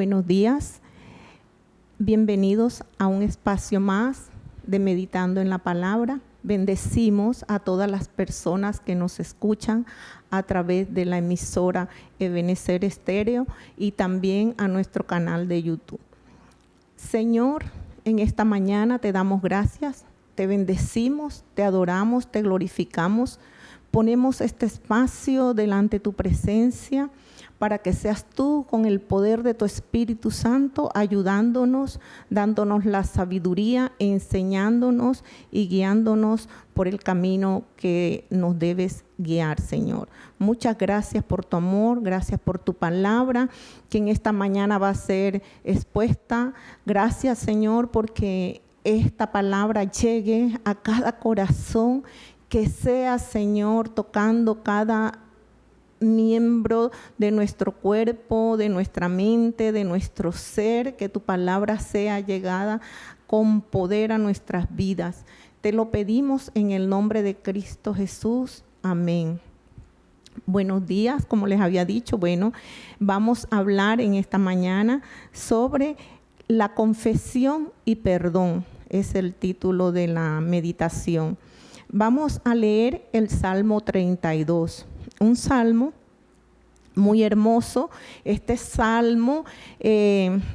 Buenos días, bienvenidos a un espacio más de Meditando en la Palabra. Bendecimos a todas las personas que nos escuchan a través de la emisora Ebenezer Estéreo y también a nuestro canal de YouTube. Señor, en esta mañana te damos gracias, te bendecimos, te adoramos, te glorificamos. Ponemos este espacio delante de tu presencia para que seas tú con el poder de tu Espíritu Santo ayudándonos, dándonos la sabiduría, enseñándonos y guiándonos por el camino que nos debes guiar, Señor. Muchas gracias por tu amor, gracias por tu palabra, que en esta mañana va a ser expuesta. Gracias, Señor, porque esta palabra llegue a cada corazón, que sea, Señor, tocando cada miembro de nuestro cuerpo, de nuestra mente, de nuestro ser, que tu palabra sea llegada con poder a nuestras vidas. Te lo pedimos en el nombre de Cristo Jesús. Amén. Buenos días, como les había dicho, vamos a hablar en esta mañana sobre la confesión y perdón. Es el título de la meditación. Vamos a leer el Salmo 32. Un salmo muy hermoso. Este salmo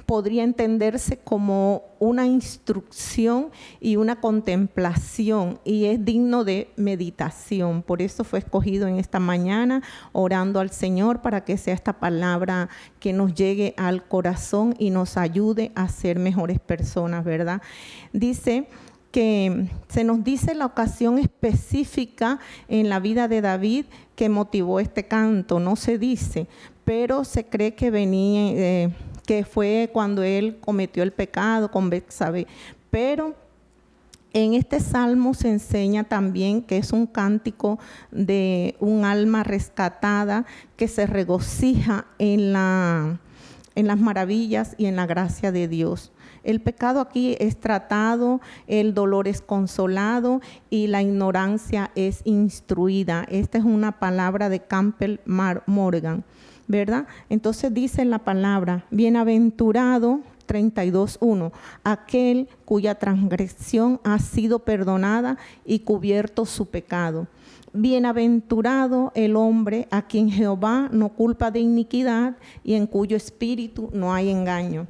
podría entenderse como una instrucción y una contemplación, y es digno de meditación. Por eso fue escogido en esta mañana, orando al Señor para que sea esta palabra que nos llegue al corazón y nos ayude a ser mejores personas, ¿verdad? Dice que se nos dice la ocasión específica en la vida de David que motivó este canto. No se dice, pero se cree que que fue cuando él cometió el pecado con Betsabé. Pero en este salmo se enseña también que es un cántico de un alma rescatada que se regocija en las maravillas y en la gracia de Dios. El pecado aquí es tratado, el dolor es consolado y la ignorancia es instruida. Esta es una palabra de Campbell Morgan, ¿verdad? Entonces dice en la palabra, bienaventurado, 32:1, aquel cuya transgresión ha sido perdonada y cubierto su pecado. Bienaventurado el hombre a quien Jehová no culpa de iniquidad y en cuyo espíritu no hay engaño.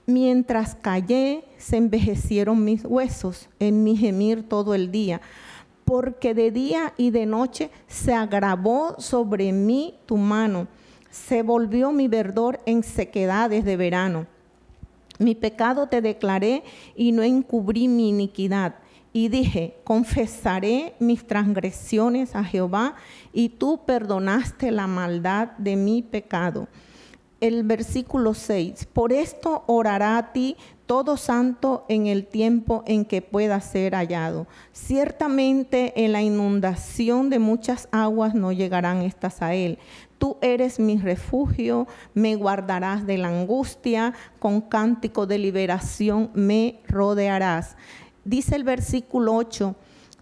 Mientras callé, se envejecieron mis huesos en mi gemir todo el día, porque de día y de noche se agravó sobre mí tu mano, se volvió mi verdor en sequedades de verano. Mi pecado te declaré y no encubrí mi iniquidad. Y dije, confesaré mis transgresiones a Jehová, y tú perdonaste la maldad de mi pecado. El versículo 6, por esto orará a ti todo santo en el tiempo en que pueda ser hallado. Ciertamente en la inundación de muchas aguas no llegarán estas a él. Tú eres mi refugio, me guardarás de la angustia, con cántico de liberación me rodearás. Dice el versículo 8,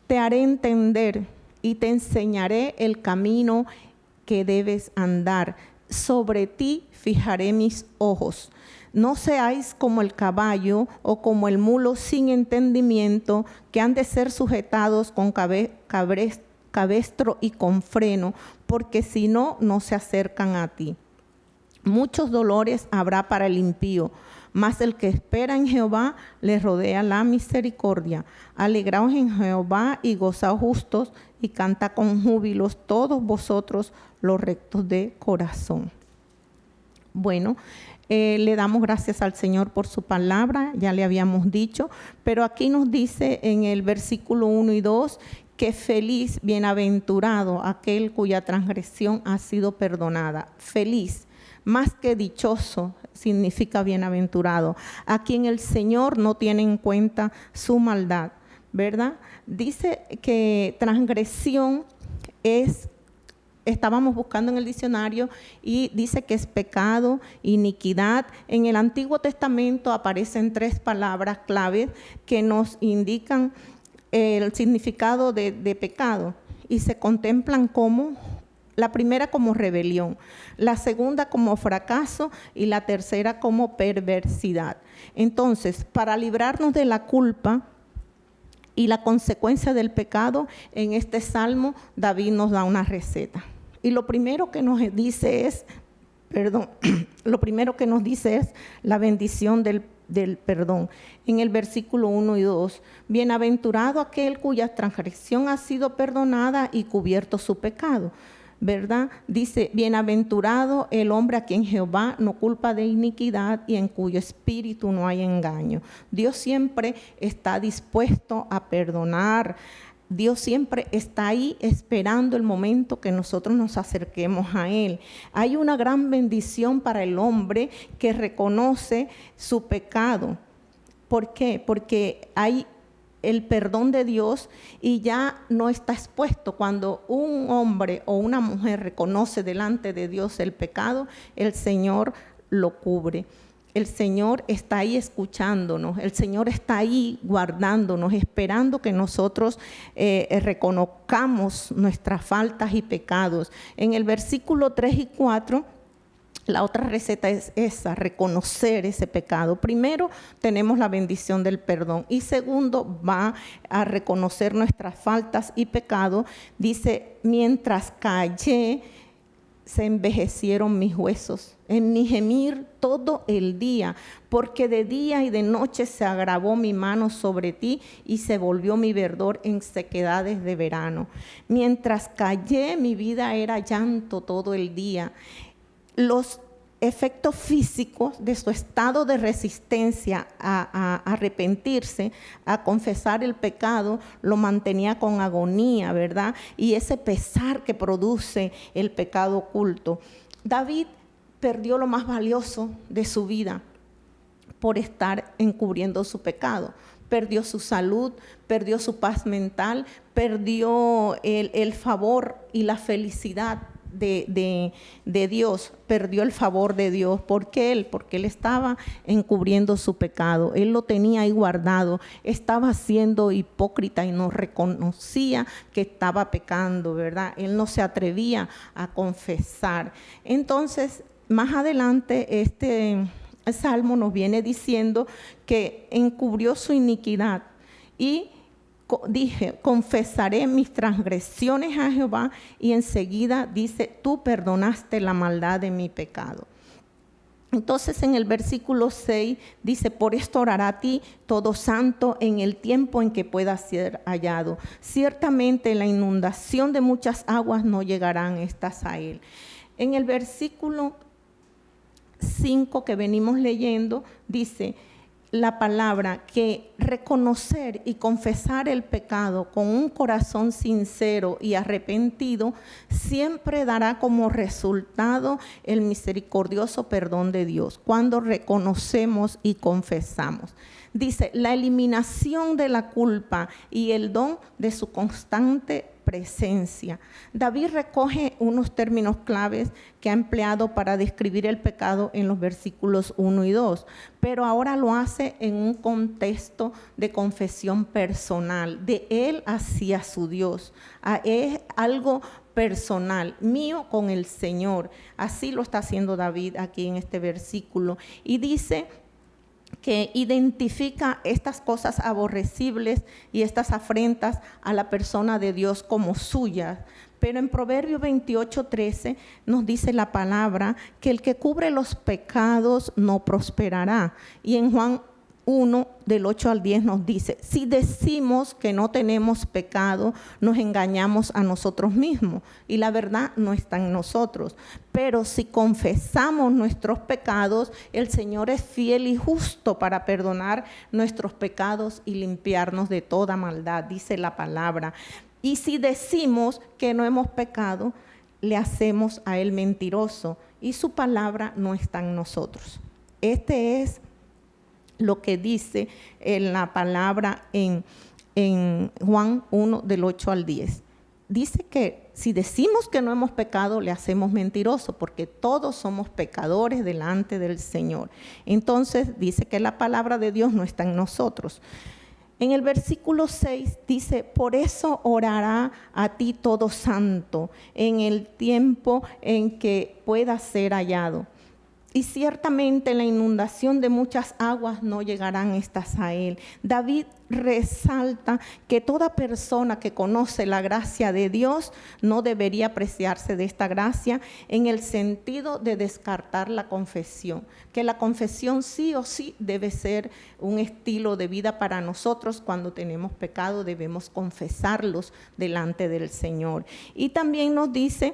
te haré entender y te enseñaré el camino que debes andar. Sobre ti fijaré mis ojos. No seáis como el caballo o como el mulo sin entendimiento, que han de ser sujetados con cabestro y con freno, porque si no, no se acercan a ti. Muchos dolores habrá para el impío, mas el que espera en Jehová le rodea la misericordia. Alegraos en Jehová y gozaos justos, y canta con júbilos todos vosotros los rectos de corazón. Le damos gracias al Señor por su palabra, ya le habíamos dicho, pero aquí nos dice en el versículo 1 y 2 que feliz, bienaventurado aquel cuya transgresión ha sido perdonada. Feliz, más que dichoso, significa bienaventurado, a quien el Señor no tiene en cuenta su maldad, ¿verdad? Dice que transgresión estábamos buscando en el diccionario y dice que es pecado, iniquidad. En el Antiguo Testamento aparecen 3 palabras claves que nos indican el significado de pecado y se contemplan como La primera como rebelión, la segunda como fracaso y la tercera como perversidad. Entonces, para librarnos de la culpa y la consecuencia del pecado, en este salmo David nos da una receta. Y lo primero que nos dice es, la bendición del perdón. En el versículo 1 y 2, bienaventurado aquel cuya transgresión ha sido perdonada y cubierto su pecado. ¿Verdad? Dice, bienaventurado el hombre a quien Jehová no culpa de iniquidad y en cuyo espíritu no hay engaño. Dios siempre está dispuesto a perdonar. Dios siempre está ahí esperando el momento que nosotros nos acerquemos a Él. Hay una gran bendición para el hombre que reconoce su pecado. ¿Por qué? Porque hay el perdón de Dios y ya no está expuesto. Cuando un hombre o una mujer reconoce delante de Dios el pecado, el Señor lo cubre. El Señor está ahí escuchándonos, el Señor está ahí guardándonos, esperando que nosotros reconozcamos nuestras faltas y pecados. En el versículo 3 y 4, la otra receta es esa, reconocer ese pecado. Primero, tenemos la bendición del perdón. Y segundo, va a reconocer nuestras faltas y pecados. Dice, mientras callé, se envejecieron mis huesos, en mi gemir todo el día, porque de día y de noche se agravó mi mano sobre ti y se volvió mi verdor en sequedades de verano. Mientras callé, mi vida era llanto todo el día. Los efectos físicos de su estado de resistencia a arrepentirse, a confesar el pecado, lo mantenía con agonía, ¿verdad? Y ese pesar que produce el pecado oculto. David perdió lo más valioso de su vida por estar encubriendo su pecado. Perdió su salud, perdió su paz mental, perdió el favor y la felicidad de Dios, perdió el favor de Dios. ¿Por qué él? Porque él estaba encubriendo su pecado, él lo tenía ahí guardado, estaba siendo hipócrita y no reconocía que estaba pecando, ¿verdad? Él no se atrevía a confesar. Entonces, más adelante este salmo nos viene diciendo que encubrió su iniquidad y dije, confesaré mis transgresiones a Jehová, y enseguida dice, tú perdonaste la maldad de mi pecado. Entonces en el versículo 6 dice, por esto orará a ti todo santo en el tiempo en que pueda ser hallado. Ciertamente la inundación de muchas aguas no llegarán estas a él. En el versículo 5 que venimos leyendo dice la palabra que reconocer y confesar el pecado con un corazón sincero y arrepentido siempre dará como resultado el misericordioso perdón de Dios cuando reconocemos y confesamos. Dice, la eliminación de la culpa y el don de su constante presencia. David recoge unos términos claves que ha empleado para describir el pecado en los versículos 1 y 2, pero ahora lo hace en un contexto de confesión personal, de él hacia su Dios. Es algo personal, mío con el Señor. Así lo está haciendo David aquí en este versículo. Y dice que identifica estas cosas aborrecibles y estas afrentas a la persona de Dios como suyas. Pero en Proverbios 28:13 nos dice la palabra que el que cubre los pecados no prosperará. Y en Juan 1, del 8 al 10 nos dice, si decimos que no tenemos pecado, nos engañamos a nosotros mismos y la verdad no está en nosotros. Pero si confesamos nuestros pecados, el Señor es fiel y justo para perdonar nuestros pecados y limpiarnos de toda maldad, dice la palabra. Y si decimos que no hemos pecado, le hacemos a Él mentiroso y su palabra no está en nosotros. Este es lo que dice en la palabra en Juan 1, del 8 al 10. Dice que si decimos que no hemos pecado, le hacemos mentiroso, porque todos somos pecadores delante del Señor. Entonces dice que la palabra de Dios no está en nosotros. En el versículo 6 dice, por eso orará a ti todo santo en el tiempo en que pueda ser hallado. Y ciertamente la inundación de muchas aguas no llegarán estas a él. David resalta que toda persona que conoce la gracia de Dios no debería apreciarse de esta gracia en el sentido de descartar la confesión, que la confesión sí o sí debe ser un estilo de vida para nosotros. Cuando tenemos pecado debemos confesarlos delante del Señor. Y también nos dice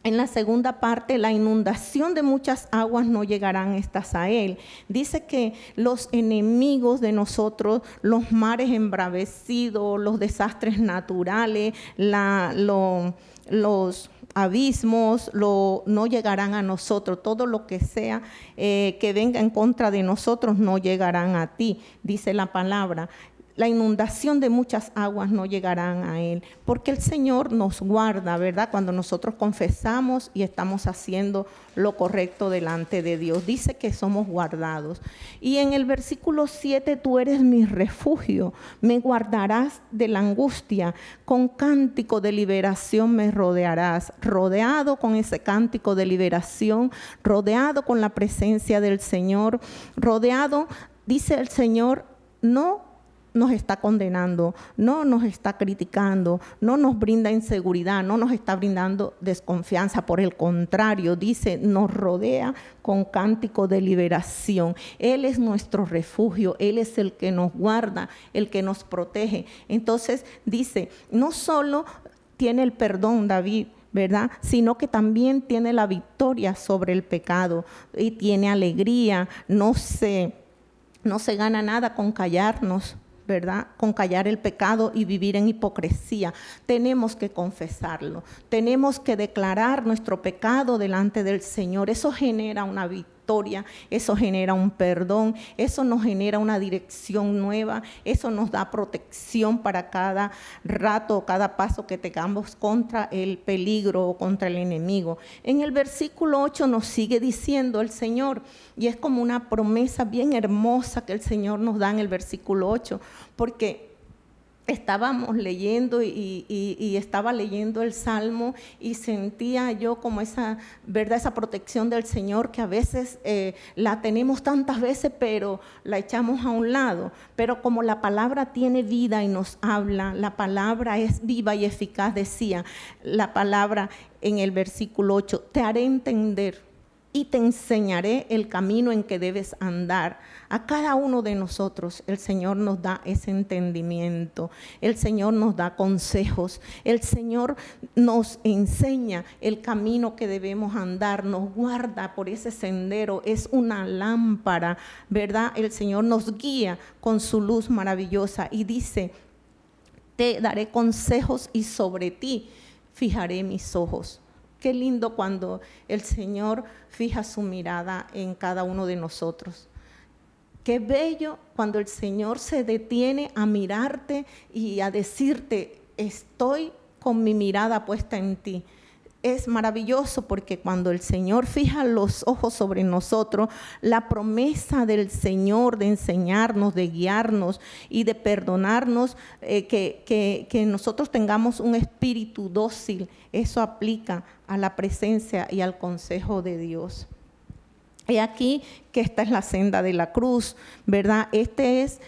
en la segunda parte, la inundación de muchas aguas no llegarán estas a él. Dice que los enemigos de nosotros, los mares embravecidos, los desastres naturales, los abismos, no llegarán a nosotros. Todo lo que sea que venga en contra de nosotros no llegarán a ti, dice la palabra. La inundación de muchas aguas no llegarán a él, porque el Señor nos guarda, ¿verdad? Cuando nosotros confesamos y estamos haciendo lo correcto delante de Dios. Dice que somos guardados. Y en el versículo 7, tú eres mi refugio, me guardarás de la angustia, con cántico de liberación me rodearás. Rodeado con ese cántico de liberación, rodeado con la presencia del Señor, rodeado, dice el Señor, no nos está condenando, no nos está criticando, no nos brinda inseguridad, no nos está brindando desconfianza. Por el contrario, dice, nos rodea con cántico de liberación. Él es nuestro refugio, Él es el que nos guarda, el que nos protege. Entonces dice, no solo tiene el perdón David, ¿verdad? Sino que también tiene la victoria sobre el pecado y tiene alegría. No se gana nada con callarnos, ¿verdad? Con callar el pecado y vivir en hipocresía. Tenemos que confesarlo, tenemos que declarar nuestro pecado delante del Señor. Eso genera una victoria, eso genera un perdón, eso nos genera una dirección nueva, eso nos da protección para cada rato, cada paso que tengamos contra el peligro o contra el enemigo. En el versículo 8 nos sigue diciendo el Señor, y es como una promesa bien hermosa que el Señor nos da en el versículo 8, porque estábamos leyendo y estaba leyendo el Salmo y sentía yo como esa, ¿verdad? Esa protección del Señor que a veces la tenemos tantas veces, pero la echamos a un lado. Pero como la palabra tiene vida y nos habla, la palabra es viva y eficaz, decía la palabra en el versículo 8, te haré entender y te enseñaré el camino en que debes andar. A cada uno de nosotros el Señor nos da ese entendimiento, el Señor nos da consejos, el Señor nos enseña el camino que debemos andar, nos guarda por ese sendero, es una lámpara, ¿verdad? El Señor nos guía con su luz maravillosa y dice, te daré consejos y sobre ti fijaré mis ojos. Qué lindo cuando el Señor fija su mirada en cada uno de nosotros. Qué bello cuando el Señor se detiene a mirarte y a decirte, estoy con mi mirada puesta en ti. Es maravilloso porque cuando el Señor fija los ojos sobre nosotros, la promesa del Señor de enseñarnos, de guiarnos y de perdonarnos, que nosotros tengamos un espíritu dócil, eso aplica a la presencia y al consejo de Dios. He aquí que esta es la senda de la cruz, ¿verdad? Este es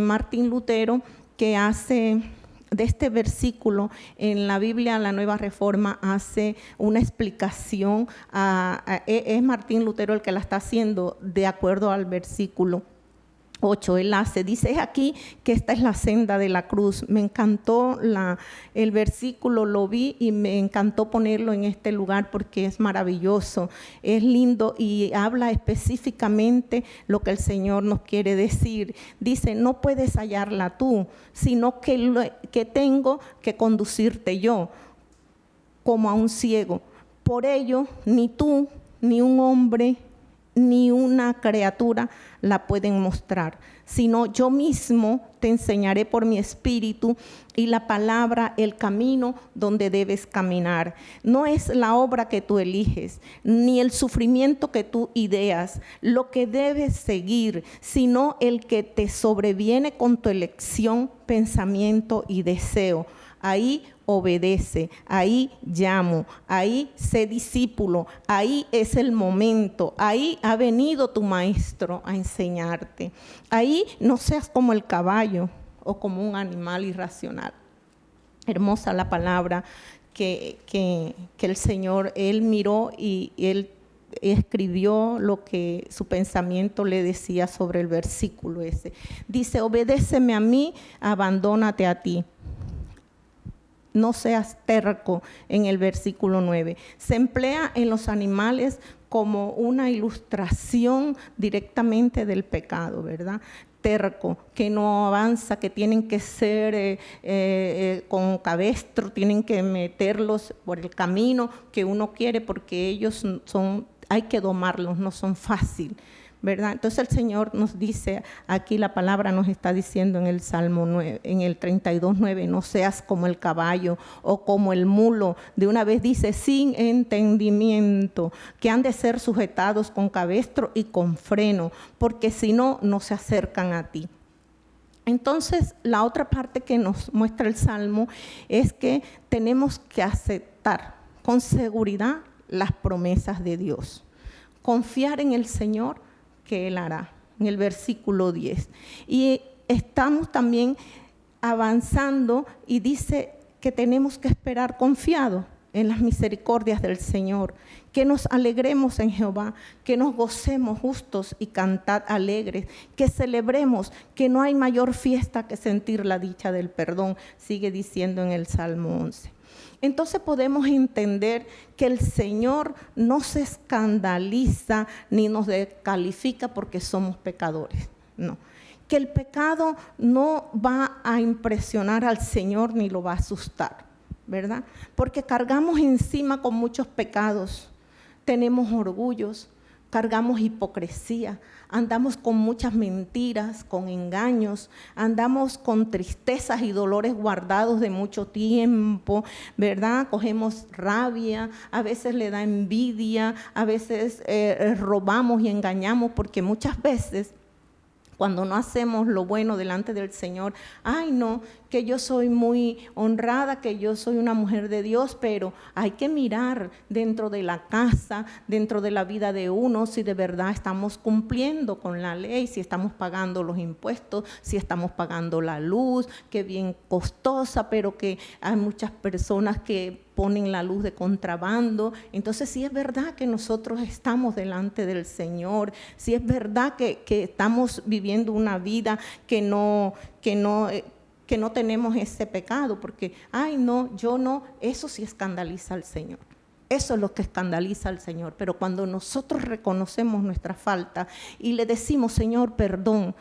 Martín Lutero, que hace de este versículo en la Biblia, la Nueva Reforma, hace una explicación. Es Martín Lutero el que la está haciendo de acuerdo al versículo 8, él dice, es aquí que esta es la senda de la cruz. Me encantó el versículo, lo vi y me encantó ponerlo en este lugar porque es maravilloso, es lindo y habla específicamente lo que el Señor nos quiere decir. Dice, no puedes hallarla tú, sino que tengo que conducirte yo como a un ciego. Por ello, ni tú, ni un hombre, ni una criatura la pueden mostrar, sino yo mismo te enseñaré por mi espíritu y la palabra el camino donde debes caminar. No es la obra que tú eliges, ni el sufrimiento que tú ideas, lo que debes seguir, sino el que te sobreviene con tu elección, pensamiento y deseo. Ahí obedece, ahí llamo, ahí sé discípulo, ahí es el momento, ahí ha venido tu maestro a enseñarte. Ahí no seas como el caballo o como un animal irracional. Hermosa la palabra que el Señor, Él miró y Él escribió lo que su pensamiento le decía sobre el versículo ese. Dice, obedéceme a mí, abandónate a ti. No seas terco en el versículo 9. Se emplea en los animales como una ilustración directamente del pecado, ¿verdad? Terco, que no avanza, que tienen que ser con cabestro, tienen que meterlos por el camino que uno quiere porque ellos hay que domarlos, no son fáciles, ¿verdad? Entonces el Señor nos dice, aquí la palabra nos está diciendo en el Salmo 9, en el 32:9, no seas como el caballo o como el mulo. De una vez dice, sin entendimiento, que han de ser sujetados con cabestro y con freno, porque si no, no se acercan a ti. Entonces, la otra parte que nos muestra el Salmo es que tenemos que aceptar con seguridad las promesas de Dios. Confiar en el Señor, que Él hará, en el versículo 10. Y estamos también avanzando y dice que tenemos que esperar confiado en las misericordias del Señor, que nos alegremos en Jehová, que nos gocemos justos y cantad alegres, que celebremos, que no hay mayor fiesta que sentir la dicha del perdón, sigue diciendo en el Salmo 11. Entonces podemos entender que el Señor no se escandaliza ni nos descalifica porque somos pecadores, no. Que el pecado no va a impresionar al Señor ni lo va a asustar, ¿verdad? Porque cargamos encima con muchos pecados, tenemos orgullos, cargamos hipocresía, andamos con muchas mentiras, con engaños, andamos con tristezas y dolores guardados de mucho tiempo, ¿verdad? Cogemos rabia, a veces le da envidia, a veces robamos y engañamos, porque muchas veces cuando no hacemos lo bueno delante del Señor, ay no, que yo soy muy honrada, que yo soy una mujer de Dios, pero hay que mirar dentro de la casa, dentro de la vida de uno, si de verdad estamos cumpliendo con la ley, si estamos pagando los impuestos, si estamos pagando la luz, que bien costosa, pero que hay muchas personas que ponen la luz de contrabando. Entonces, si es verdad que nosotros estamos delante del Señor, si es verdad que estamos viviendo una vida que no tenemos ese pecado, porque, ay no, yo no, eso sí escandaliza al Señor. Eso es lo que escandaliza al Señor. Pero cuando nosotros reconocemos nuestra falta y le decimos, Señor, perdón,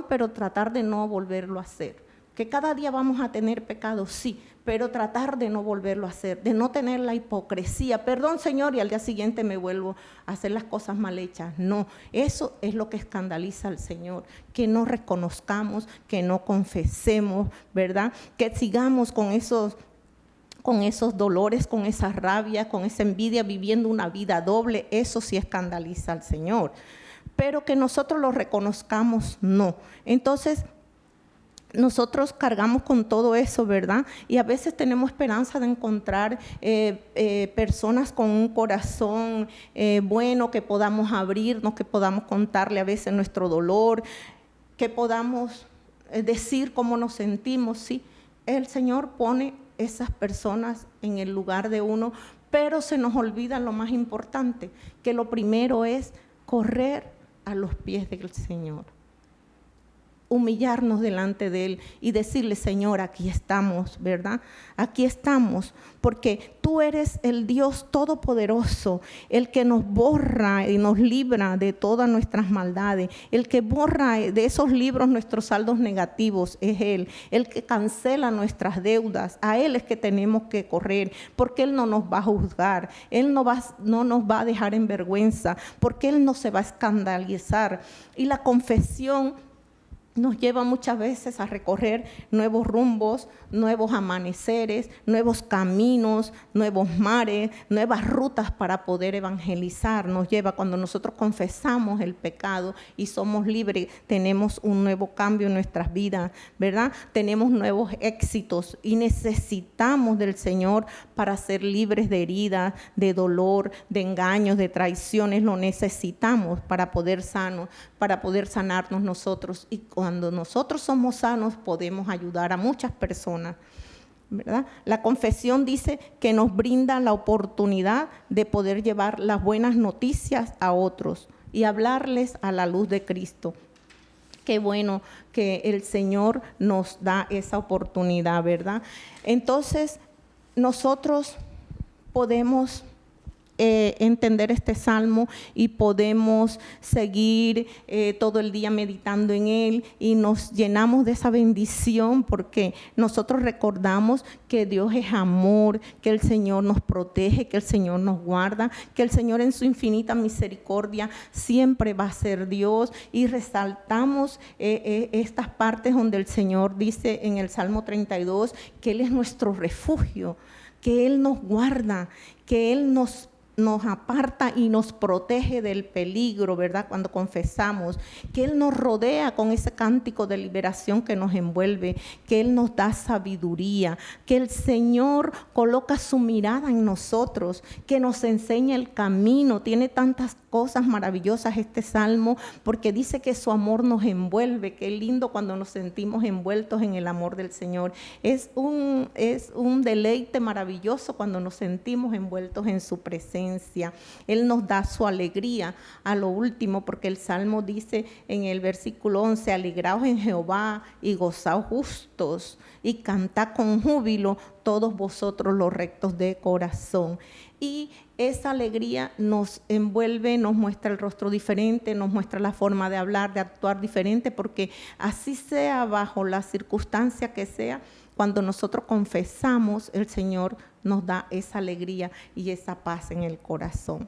pero tratar de no volverlo a hacer. Que cada día vamos a tener pecado, sí, pero tratar de no volverlo a hacer, de no tener la hipocresía. Perdón, Señor, y al día siguiente me vuelvo a hacer las cosas mal hechas. No, eso es lo que escandaliza al Señor, que no reconozcamos, que no confesemos, ¿verdad? Que sigamos con esos dolores, con esa rabia, con esa envidia, viviendo una vida doble. Eso sí escandaliza al Señor. Pero que nosotros lo reconozcamos, no. Entonces, nosotros cargamos con todo eso, ¿verdad? Y a veces tenemos esperanza de encontrar personas con un corazón bueno, que podamos abrirnos, que podamos contarle a veces nuestro dolor, que podamos decir cómo nos sentimos, sí. El Señor pone esas personas en el lugar de uno, pero se nos olvida lo más importante, que lo primero es correr a los pies del Señor. Humillarnos delante de Él y decirle, Señor, aquí estamos, ¿verdad? Aquí estamos, porque tú eres el Dios todopoderoso, el que nos borra y nos libra de todas nuestras maldades, el que borra de esos libros nuestros saldos negativos es Él, el que cancela nuestras deudas. A Él es que tenemos que correr, porque Él no nos va a juzgar, Él no nos va a dejar en vergüenza, porque Él no se va a escandalizar. Y la confesión nos lleva muchas veces a recorrer nuevos rumbos, nuevos amaneceres, nuevos caminos, nuevos mares, nuevas rutas para poder evangelizar. Nos lleva cuando nosotros confesamos el pecado y somos libres, tenemos un nuevo cambio en nuestras vidas, ¿verdad? Tenemos nuevos éxitos y necesitamos del Señor para ser libres de heridas, de dolor, de engaños, de traiciones. Lo necesitamos para poder sanarnos nosotros. Y cuando nosotros somos sanos, podemos ayudar a muchas personas, ¿verdad? La confesión dice que nos brinda la oportunidad de poder llevar las buenas noticias a otros y hablarles a la luz de Cristo. Qué bueno que el Señor nos da esa oportunidad, ¿verdad? Entonces, nosotros podemos entender este salmo y podemos seguir todo el día meditando en él y nos llenamos de esa bendición porque nosotros recordamos que Dios es amor, que el Señor nos protege, que el Señor nos guarda, que el Señor en su infinita misericordia siempre va a ser Dios, y resaltamos estas partes donde el Señor dice en el Salmo 32 que Él es nuestro refugio, que Él nos guarda, que Él nos aparta y nos protege del peligro, ¿verdad? Cuando confesamos, que Él nos rodea con ese cántico de liberación que nos envuelve, que Él nos da sabiduría, que el Señor coloca su mirada en nosotros, que nos enseña el camino. Tiene tantas cosas maravillosas este salmo, porque dice que su amor nos envuelve. Qué lindo cuando nos sentimos envueltos en el amor del Señor. Es un deleite maravilloso cuando nos sentimos envueltos en su presencia. Él nos da su alegría a lo último, porque el Salmo dice en el versículo 11, alegraos en Jehová y gozaos justos y cantad con júbilo todos vosotros los rectos de corazón. Y esa alegría nos envuelve, nos muestra el rostro diferente, nos muestra la forma de hablar, de actuar diferente, porque así sea bajo la circunstancia que sea, cuando nosotros confesamos, el Señor nos da esa alegría y esa paz en el corazón.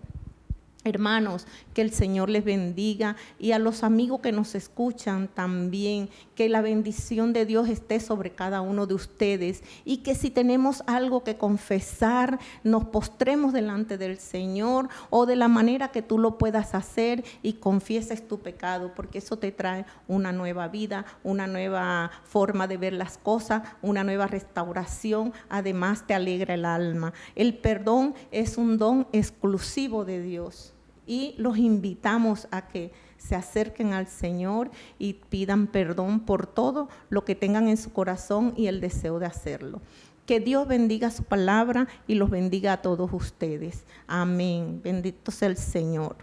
Hermanos, que el Señor les bendiga, y a los amigos que nos escuchan también, que la bendición de Dios esté sobre cada uno de ustedes, y que si tenemos algo que confesar, nos postremos delante del Señor o de la manera que tú lo puedas hacer y confieses tu pecado, porque eso te trae una nueva vida, una nueva forma de ver las cosas, una nueva restauración. Además, te alegra el alma. El perdón es un don exclusivo de Dios. Y los invitamos a que se acerquen al Señor y pidan perdón por todo lo que tengan en su corazón y el deseo de hacerlo. Que Dios bendiga su palabra y los bendiga a todos ustedes. Amén. Bendito sea el Señor.